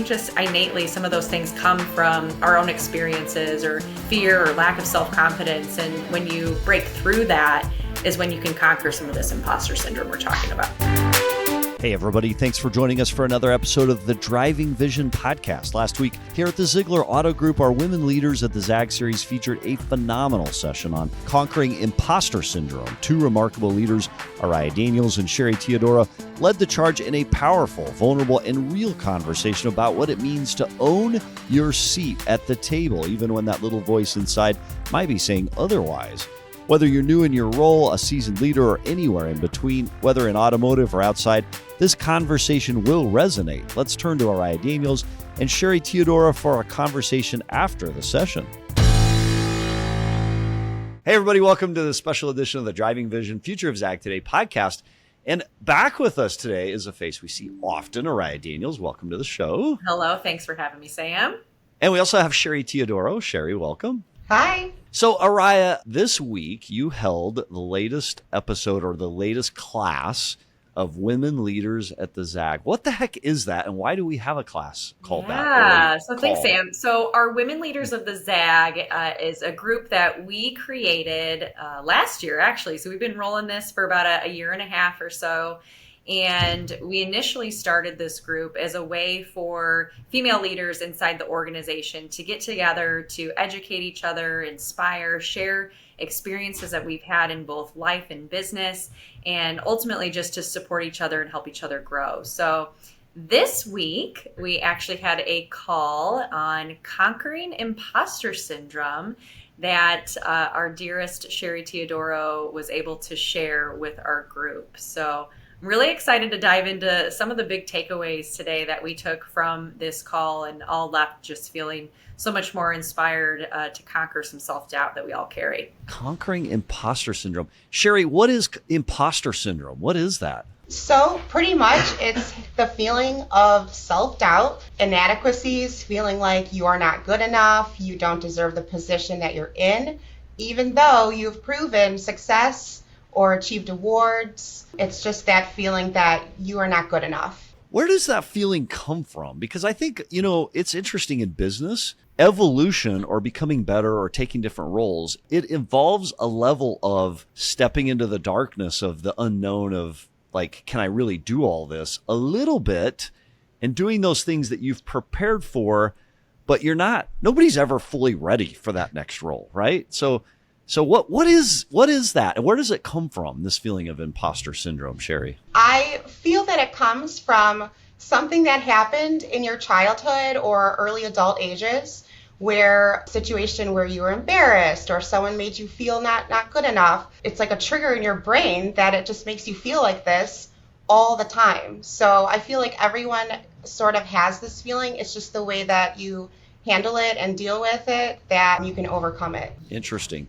think just innately some of those things come from our own experiences or fear or lack of self-confidence. And when you break through that is when you can conquer some of this imposter syndrome we're talking about. Hey, everybody. Thanks for joining us for another episode of the Driving Vision podcast. Last week, here at the Zeigler Auto Group, our women leaders at the ZAG series featured a phenomenal session on conquering imposter syndrome. Two remarkable leaders, Ariah Daniels and Sheri Teodoro, led the charge in a powerful, vulnerable, and real conversation about what it means to own your seat at the table, even when that little voice inside might be saying otherwise. Whether you're new in your role, a seasoned leader, or anywhere in between, whether in automotive or outside, this conversation will resonate. Let's turn to Ariah Daniels and Sheri Teodoro for a conversation after the session. Hey, everybody. Welcome to the special edition of the Driving Vision Future of ZAG Today podcast. And back with us today is a face we see often, Ariah Daniels. Welcome to the show. Hello. Thanks for having me, Sam. And we also have Sheri Teodoro. Sheri, welcome. Hi. So, Ariah, this week you held the latest episode or the latest class of women leaders at the ZAG. What the heck is that, and why do we have a class called that? Yeah, so thanks, Sam. So our Women Leaders of the ZAG is a group that we created last year, actually. So we've been rolling this for about a year and a half or so. And we initially started this group as a way for female leaders inside the organization to get together, to educate each other, inspire, share experiences that we've had in both life and business, and ultimately just to support each other and help each other grow. So this week, we actually had a call on conquering imposter syndrome that our dearest Sheri Teodoro was able to share with our group. So I'm really excited to dive into some of the big takeaways today that we took from this call, and all left just feeling so much more inspired to conquer some self-doubt that we all carry. Conquering imposter syndrome. Sheri, what is imposter syndrome? What is that? So pretty much it's the feeling of self-doubt, inadequacies, feeling like you are not good enough, you don't deserve the position that you're in, even though you've proven success or achieved awards. It's just that feeling that you are not good enough. Where does that feeling come from? Because I think, it's interesting in business. Evolution or becoming better or taking different roles, it involves a level of stepping into the darkness of the unknown of like, can I really do all this a little bit, and doing those things that you've prepared for, but nobody's ever fully ready for that next role, right? So what is that? And where does it come from, this feeling of imposter syndrome, Sheri? I feel that it comes from something that happened in your childhood or early adult ages, where a situation where you were embarrassed or someone made you feel not good enough. It's like a trigger in your brain that it just makes you feel like this all the time. So I feel like everyone sort of has this feeling. It's just the way that you handle it and deal with it that you can overcome it. Interesting.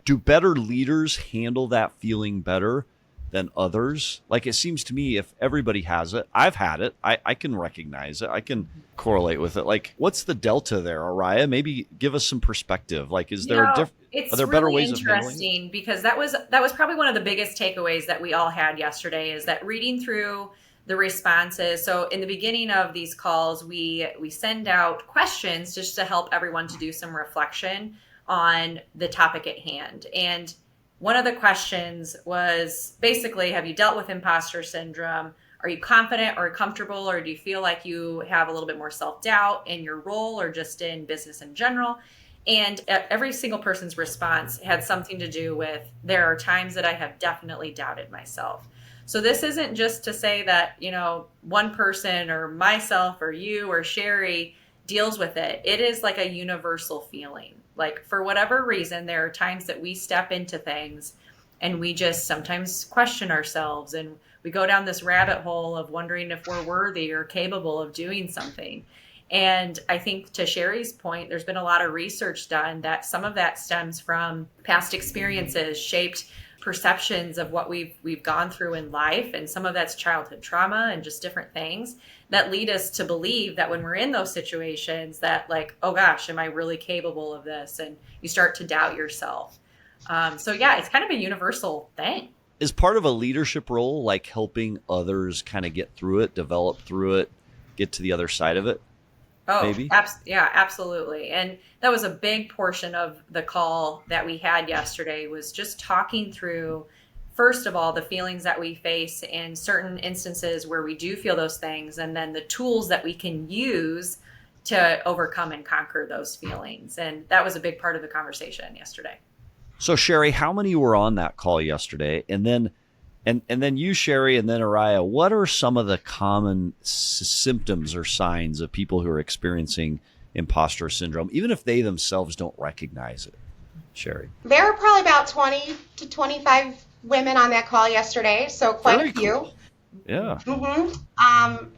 Do better leaders handle that feeling better than others? Like, it seems to me if everybody has it, I've had it, I can recognize it, I can correlate with it. Like, what's the delta there, Ariah? Maybe give us some perspective. Like, are there really better ways of handling it? It's interesting because that was probably one of the biggest takeaways that we all had yesterday, is that reading through the responses. So in the beginning of these calls, we send out questions just to help everyone to do some reflection on the topic at hand. And one of the questions was basically, have you dealt with imposter syndrome? Are you confident or comfortable, or do you feel like you have a little bit more self-doubt in your role or just in business in general? And every single person's response had something to do with, there are times that I have definitely doubted myself. So this isn't just to say that, one person or myself or you or Sheri deals with it. It is like a universal feeling. Like, for whatever reason, there are times that we step into things and we just sometimes question ourselves, and we go down this rabbit hole of wondering if we're worthy or capable of doing something. And I think, to Sheri's point, there's been a lot of research done that some of that stems from past experiences, shaped perceptions of what we've gone through in life, and some of that's childhood trauma and just different things that lead us to believe that when we're in those situations that, like, oh gosh, am I really capable of this? And you start to doubt yourself. So yeah, it's kind of a universal thing. Is part of a leadership role like helping others kind of get through it, develop through it, get to the other side of it? Oh, maybe? yeah, absolutely. And that was a big portion of the call that we had yesterday, was just talking through, first of all, the feelings that we face in certain instances where we do feel those things, and then the tools that we can use to overcome and conquer those feelings. And that was a big part of the conversation yesterday. So Sheri, how many were on that call yesterday? And then you, Sheri, and then Ariah, what are some of the common symptoms or signs of people who are experiencing imposter syndrome, even if they themselves don't recognize it? Sheri. There were probably about 20 to 25 women on that call yesterday, so quite Very a few. cool. Yeah.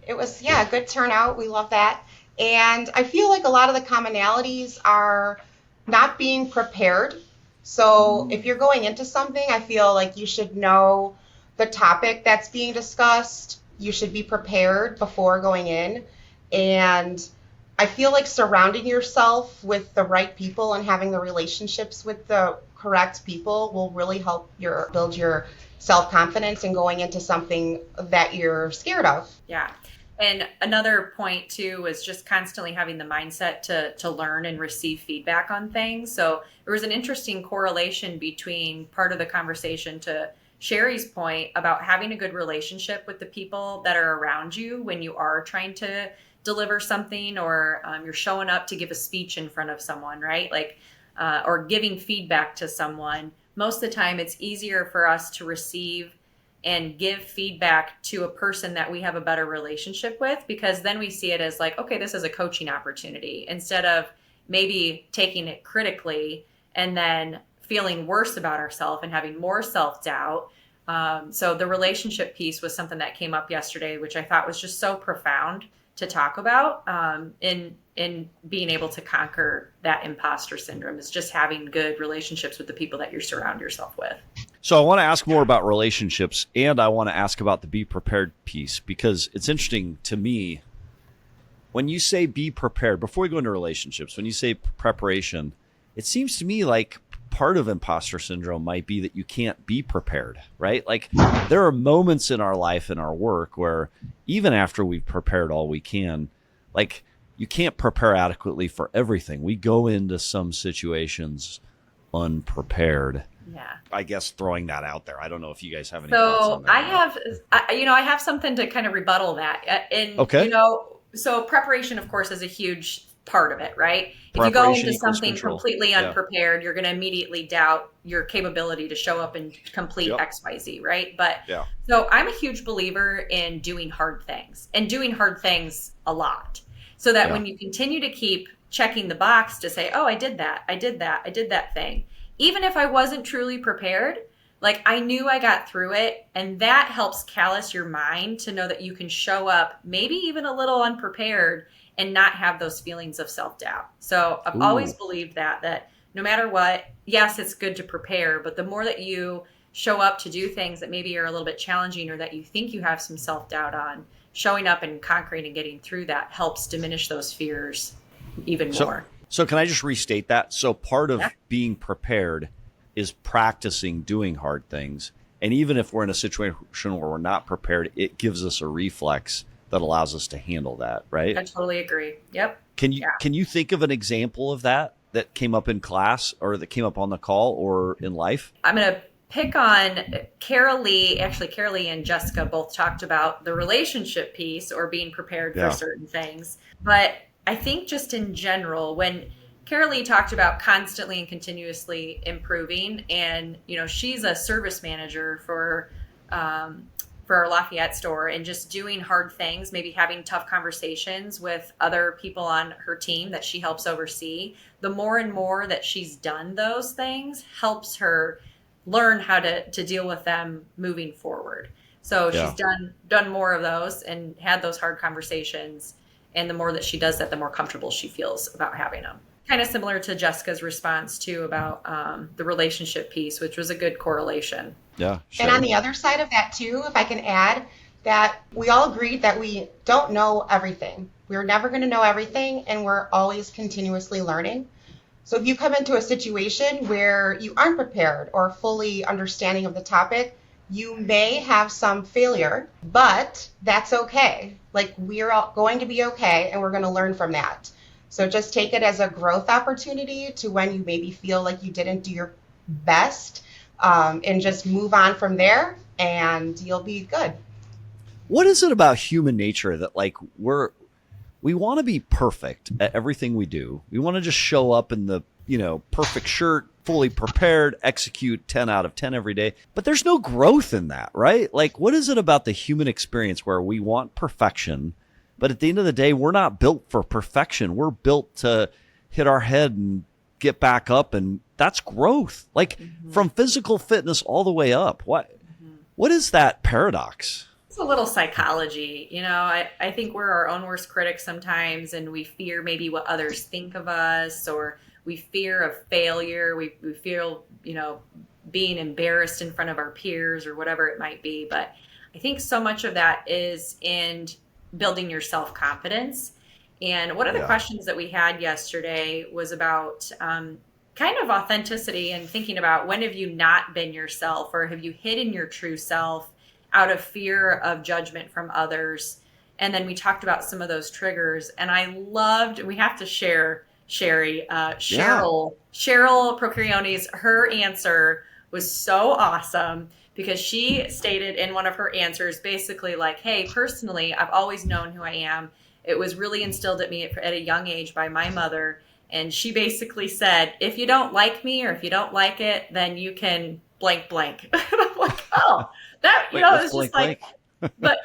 It was, a good turnout. We love that. And I feel like a lot of the commonalities are not being prepared. So if you're going into something, I feel like you should know the topic that's being discussed. You should be prepared before going in. And I feel like surrounding yourself with the right people and having the relationships with the correct people will really help build your self-confidence in going into something that you're scared of. Yeah. And another point too was just constantly having the mindset to learn and receive feedback on things. So there was an interesting correlation between part of the conversation to Sheri's point about having a good relationship with the people that are around you when you are trying to deliver something, or you're showing up to give a speech in front of someone, right? Or giving feedback to someone. Most of the time it's easier for us to receive and give feedback to a person that we have a better relationship with, because then we see it as like, okay, this is a coaching opportunity, instead of maybe taking it critically and then feeling worse about ourselves and having more self-doubt. So the relationship piece was something that came up yesterday, which I thought was just so profound to talk about in being able to conquer that imposter syndrome, is just having good relationships with the people that you surround yourself with. So I want to ask more about relationships, and I want to ask about the be prepared piece, because it's interesting to me when you say be prepared, before we go into relationships, when you say preparation, it seems to me like part of imposter syndrome might be that you can't be prepared, right? Like there are moments in our life and our work where even after we've prepared all we can, like you can't prepare adequately for everything. We go into some situations unprepared. Yeah. I guess throwing that out there. I don't know if you guys have any thoughts on that. I have something to kind of rebuttal that. Okay. So preparation, of course, is a huge part of it, right? If you go into something completely unprepared, you're going to immediately doubt your capability to show up and complete XYZ, right? So I'm a huge believer in doing hard things, and doing hard things a lot, so that when you continue to keep checking the box to say, oh, I did that thing, even if I wasn't truly prepared, like I knew I got through it. And that helps callous your mind to know that you can show up maybe even a little unprepared and not have those feelings of self-doubt. So I've always believed that no matter what, yes, it's good to prepare, but the more that you show up to do things that maybe are a little bit challenging, or that you think you have some self-doubt on, showing up and conquering and getting through that helps diminish those fears even more. So can I just restate that? So part of being prepared is practicing doing hard things. And even if we're in a situation where we're not prepared, it gives us a reflex that allows us to handle that, right? I totally agree. Yep. Can you think of an example of that came up in class, or that came up on the call, or in life? I'm going to pick on Carol Lee. Actually, Carol Lee and Jessica both talked about the relationship piece, or being prepared for certain things. But I think just in general, when Carol Lee talked about constantly and continuously improving, and she's a service manager for our Lafayette store, and just doing hard things, maybe having tough conversations with other people on her team that she helps oversee. The more and more that she's done those things helps her learn how to deal with them moving forward. So she's done more of those and had those hard conversations. And the more that she does that, the more comfortable she feels about having them. Kind of similar to Jessica's response too about the relationship piece, which was a good correlation. Yeah. Sure. And on the other side of that too, if I can add, that we all agreed that we don't know everything. We're never going to know everything, and we're always continuously learning. So if you come into a situation where you aren't prepared or fully understanding of the topic, you may have some failure, but that's okay. Like, we're all going to be okay, and we're going to learn from that. So just take it as a growth opportunity to when you maybe feel like you didn't do your best, and just move on from there, and you'll be good. What is it about human nature that like we want to be perfect at everything we do? We want to just show up in the, perfect shirt, fully prepared, execute 10 out of 10 every day. But there's no growth in that, right? Like, what is it about the human experience where we want perfection, but at the end of the day, we're not built for perfection. We're built to hit our head and get back up, and that's growth. Like from physical fitness all the way up. What is that paradox? It's a little psychology. I think we're our own worst critics sometimes, and we fear maybe what others think of us, or we fear of failure. We feel, being embarrassed in front of our peers or whatever it might be. But I think so much of that is in building your self-confidence. And one of the questions that we had yesterday was about kind of authenticity and thinking about when have you not been yourself, or have you hidden your true self out of fear of judgment from others? And then we talked about some of those triggers, and I loved, we have to share Sheri, Cheryl Procuriones, her answer was so awesome, because she stated in one of her answers basically like, hey, personally, I've always known who I am. It was really instilled at me at a young age by my mother. And she basically said, if you don't like me, or if you don't like it, then you can blank, blank. And I'm like, oh, that, it's just like, but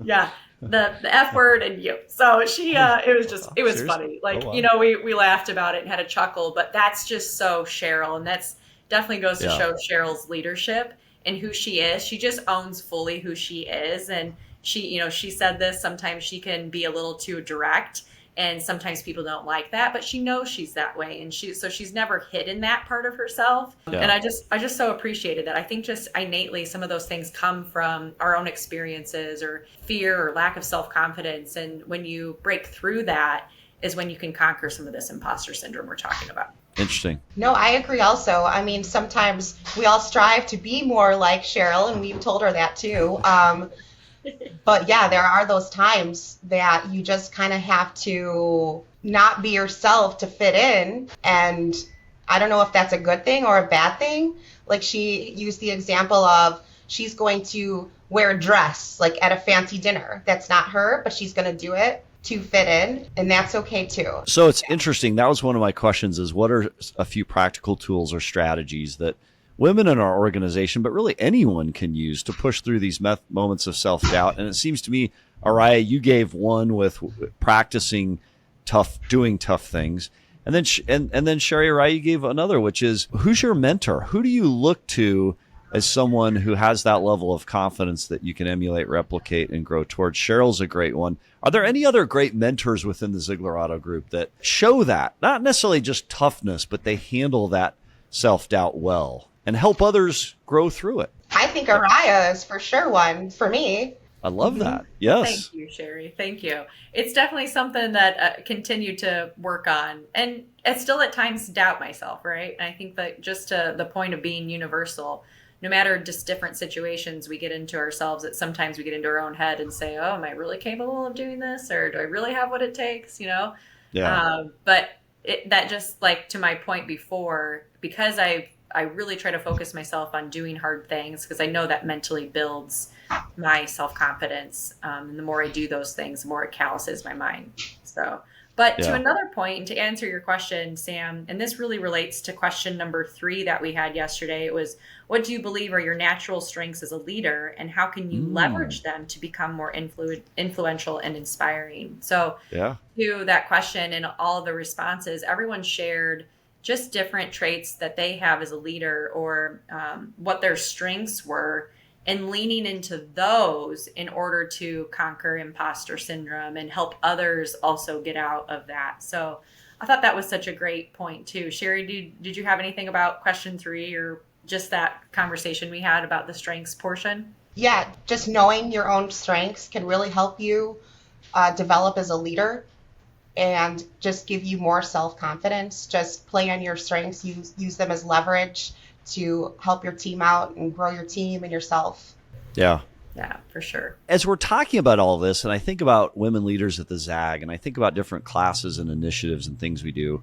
yeah, the F word and you. So she, it was funny. Like, we laughed about it and had a chuckle, but that's just so Cheryl. And that's definitely goes to show Cheryl's leadership and who she is. She just owns fully who she is. And she, she said this, sometimes she can be a little too direct, and sometimes people don't like that, but she knows she's that way. And she's never hidden that part of herself. Yeah. And I just so appreciated that. I think just innately some of those things come from our own experiences, or fear, or lack of self-confidence. And when you break through that is when you can conquer some of this imposter syndrome we're talking about. Interesting. No, I agree also. I mean, sometimes we all strive to be more like Cheryl, and we've told her that too. But yeah, there are those times that you just kind of have to not be yourself to fit in. And I don't know if that's a good thing or a bad thing. Like, she used the example of she's going to wear a dress like at a fancy dinner. That's not her, but she's going to do it to fit in, and that's okay too. So it's interesting. That was one of my questions, is what are a few practical tools or strategies that women in our organization, but really anyone, can use to push through these moments of self-doubt? And it seems to me, Ariah, you gave one with practicing doing tough things. And then Sheri, Ariah, you gave another, which is, who's your mentor? Who do you look to as someone who has that level of confidence that you can emulate, replicate, and grow towards? Cheryl's a great one. Are there any other great mentors within the Zeigler Auto Group that show that, not necessarily just toughness, but they handle that self-doubt well and help others grow through it? I think Ariah is for sure one for me. I love that. Yes. Thank you, Sheri. Thank you. It's definitely something that I continue to work on, and I still at times doubt myself, right? And I think that just to the point of being universal, no matter just different situations we get into ourselves, that sometimes we get into our own head and say, oh, am I really capable of doing this? Or do I really have what it takes? Yeah. But that just, like, to my point before, because I really try to focus myself on doing hard things, because I know that mentally builds my self-confidence. And the more I do those things, the more it calluses my mind. But to another point, and to answer your question, Sam, and this really relates to question number 3 that we had yesterday, it was, what do you believe are your natural strengths as a leader, and how can you leverage them to become more influential and inspiring? So to that question and all of the responses, everyone shared just different traits that they have as a leader, or what their strengths were, and leaning into those in order to conquer imposter syndrome and help others also get out of that. So I thought that was such a great point too. Sheri, did you have anything about question 3, or just that conversation we had about the strengths portion? Yeah, just knowing your own strengths can really help you develop as a leader, and just give you more self-confidence. Just play on your strengths, use them as leverage to help your team out and grow your team and yourself. Yeah. Yeah, for sure. As we're talking about all this, and I think about women leaders at the ZAG, and I think about different classes and initiatives and things we do,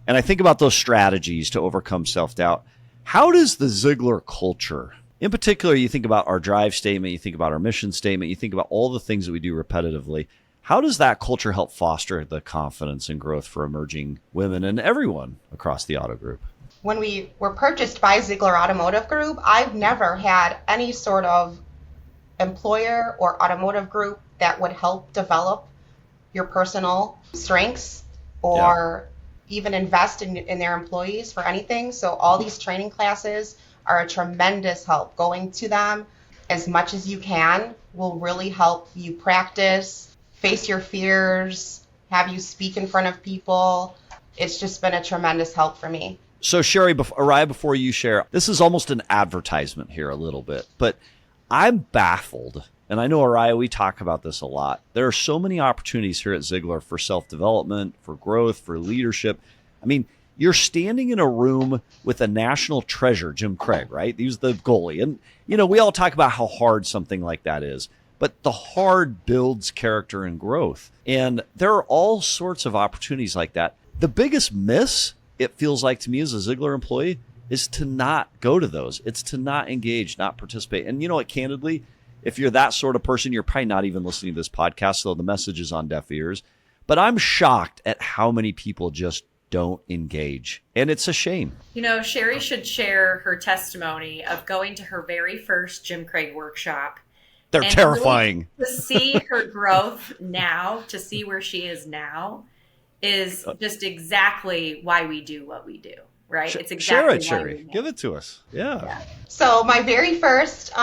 and I think about those strategies to overcome self-doubt, how does the Zeigler culture, in particular, you think about our drive statement, you think about our mission statement, you think about all the things that we do repetitively, how does that culture help foster the confidence and growth for emerging women and everyone across the auto group? When we were purchased by Zeigler Automotive Group, I've never had any sort of employer or automotive group that would help develop your personal strengths or even invest in their employees for anything. So all these training classes are a tremendous help. Going to them as much as you can will really help you practice, face your fears, have you speak in front of people. It's just been a tremendous help for me. So Sheri, Ariah, before you share, this is almost an advertisement here a little bit, but I'm baffled, and I know, Ariah, we talk about this a lot. There are so many opportunities here at Zeigler for self-development, for growth, for leadership. I mean, you're standing in a room with a national treasure, Jim Craig, right? He's the goalie. And, we all talk about how hard something like that is, but the hard builds character and growth. And there are all sorts of opportunities like that. The biggest miss, it feels like to me as a Zeigler employee, is to not go to those. It's to not engage, not participate. And you know what, candidly, if you're that sort of person, you're probably not even listening to this podcast, so the message is on deaf ears. But I'm shocked at how many people just don't engage. And it's a shame. Sheri should share her testimony of going to her very first Jim Craig workshop. They're terrifying. Really to see her growth now, to see where she is now, is just exactly why we do what we do. Right? It's exactly share it, Sheri. Give it to us. Yeah. So my very first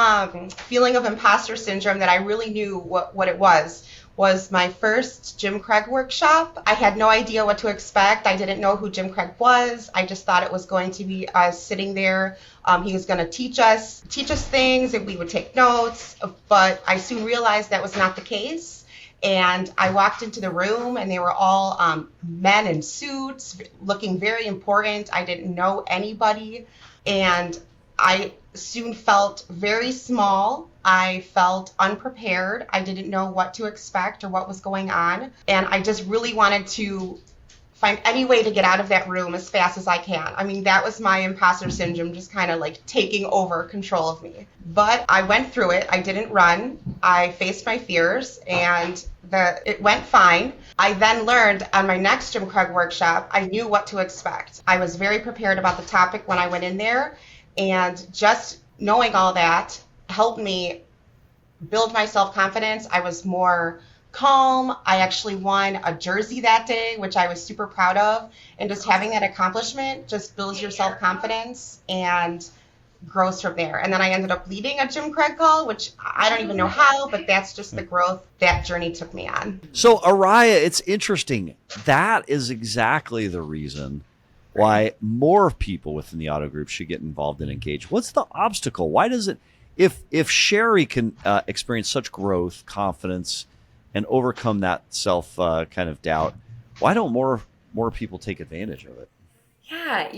feeling of imposter syndrome that I really knew what it was my first Jim Craig workshop. I had no idea what to expect. I didn't know who Jim Craig was. I just thought it was going to be us sitting there. He was going to teach us things, and we would take notes. But I soon realized that was not the case. And I walked into the room, and they were all men in suits, looking very important. I didn't know anybody, and I soon felt very small. I felt unprepared. I didn't know what to expect or what was going on, and I just really wanted to find any way to get out of that room as fast as I can. I mean, that was my imposter syndrome just kind of like taking over control of me. But I went through it. I didn't run. I faced my fears, and it went fine. I then learned on my next Jim Craig workshop, I knew what to expect. I was very prepared about the topic when I went in there, and just knowing all that helped me build my self-confidence. I was more calm. I actually won a jersey that day, which I was super proud of. And just having that accomplishment just builds your self-confidence and grows from there. And then I ended up leading a Jim Craig call, which I don't even know how, but that's just the growth that journey took me on. So Ariah, it's interesting. That is exactly the reason why more people within the auto group should get involved and engage. What's the obstacle? Why does it, if Sheri can experience such growth, confidence, and overcome that self kind of doubt, why don't more people take advantage of it? Yeah,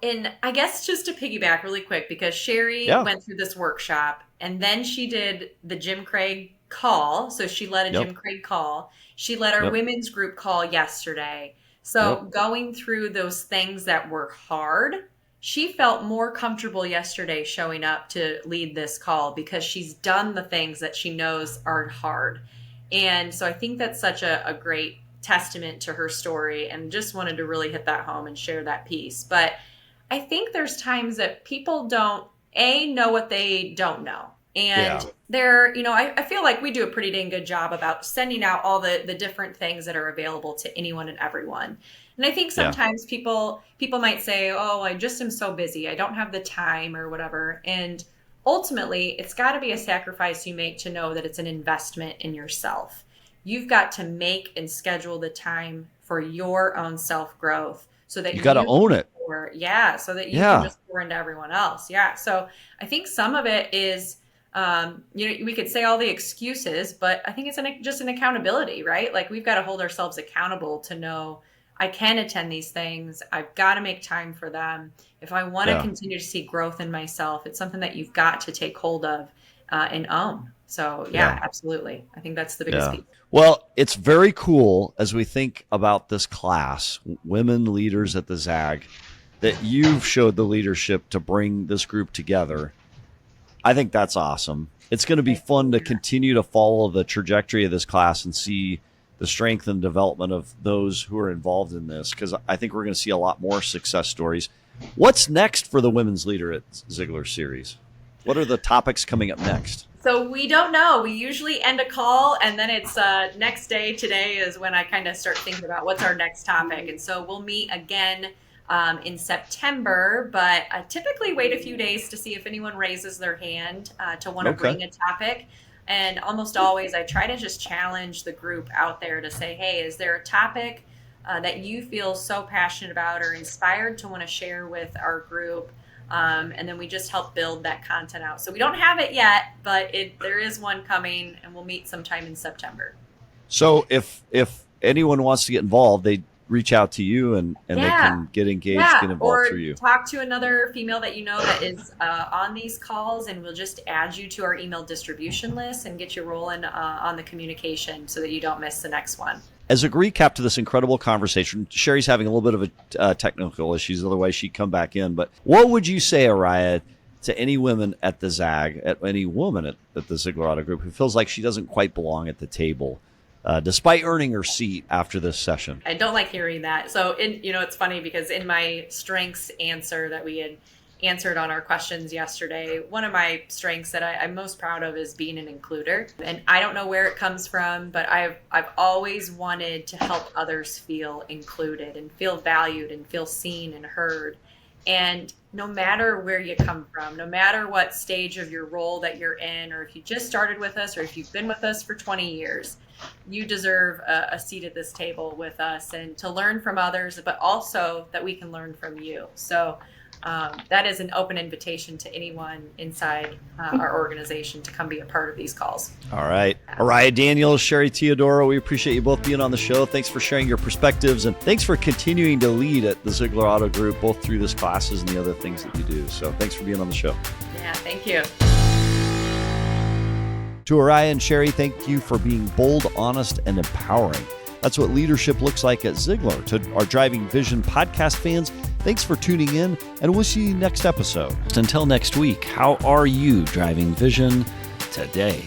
and I guess just to piggyback really quick, because Sheri went through this workshop, and then she did the Jim Craig call. So she led a Jim Craig call. She led our women's group call yesterday. So going through those things that were hard, she felt more comfortable yesterday showing up to lead this call because she's done the things that she knows are hard. And so I think that's such a great testament to her story, and just wanted to really hit that home and share that piece. But I think there's times that people don't know what they don't know. And I feel like we do a pretty dang good job about sending out all the different things that are available to anyone and everyone. And I think sometimes people might say, oh, I just am so busy, I don't have the time or whatever. And ultimately, it's got to be a sacrifice you make to know that it's an investment in yourself. You've got to make and schedule the time for your own self-growth so that you got to own it. So that you can just pour into everyone else. Yeah. So I think some of it is, we could say all the excuses, but I think it's just an accountability, right? Like we've got to hold ourselves accountable to know, I can attend these things. I've got to make time for them. If I want to continue to see growth in myself, it's something that you've got to take hold of and own. So absolutely. I think that's the biggest piece. Well, it's very cool as we think about this class, women leaders at the ZAG, that you've showed the leadership to bring this group together. I think that's awesome. It's going to be fun to continue to follow the trajectory of this class and see the strength and development of those who are involved in this, because I think we're going to see a lot more success stories. What's next for the Women's Leader at Zeigler series? What are the topics coming up next? So we don't know. We usually end a call and then it's next day. Today is when I kind of start thinking about what's our next topic. And so we'll meet again in September, but I typically wait a few days to see if anyone raises their hand to want to bring a topic. And almost always I try to just challenge the group out there to say, hey, is there a topic that you feel so passionate about or inspired to want to share with our group? And then we just help build that content out. So we don't have it yet, but there is one coming, and we'll meet sometime in September. So if anyone wants to get involved, they reach out to you and they can get engaged, get involved through you. Talk to another female that you know that is on these calls, and we'll just add you to our email distribution list and get you rolling on the communication so that you don't miss the next one. As a recap to this incredible conversation, Sheri's having a little bit of technical issues, otherwise she'd come back in. But what would you say, Ariah, to any women at the ZAG, at any woman at the Zeigler Auto Group who feels like she doesn't quite belong at the table, despite earning her seat after this session? I don't like hearing that. So, it's funny because in my strengths answer that we had answered on our questions yesterday, one of my strengths that I'm most proud of is being an includer. And I don't know where it comes from, but I've always wanted to help others feel included and feel valued and feel seen and heard. And no matter where you come from, no matter what stage of your role that you're in, or if you just started with us, or if you've been with us for 20 years, you deserve a seat at this table with us and to learn from others, but also that we can learn from you. So that is an open invitation to anyone inside our organization to come be a part of these calls. All right. Ariah Daniels, Sheri Teodoro, we appreciate you both being on the show. Thanks for sharing your perspectives, and thanks for continuing to lead at the Zeigler Auto Group, both through this classes and the other things that you do. So thanks for being on the show. Yeah, thank you. To Ariah and Sheri, thank you for being bold, honest, and empowering. That's what leadership looks like at Zeigler. To our Driving Vision podcast fans, thanks for tuning in, and we'll see you next episode. Until next week, how are you driving vision today?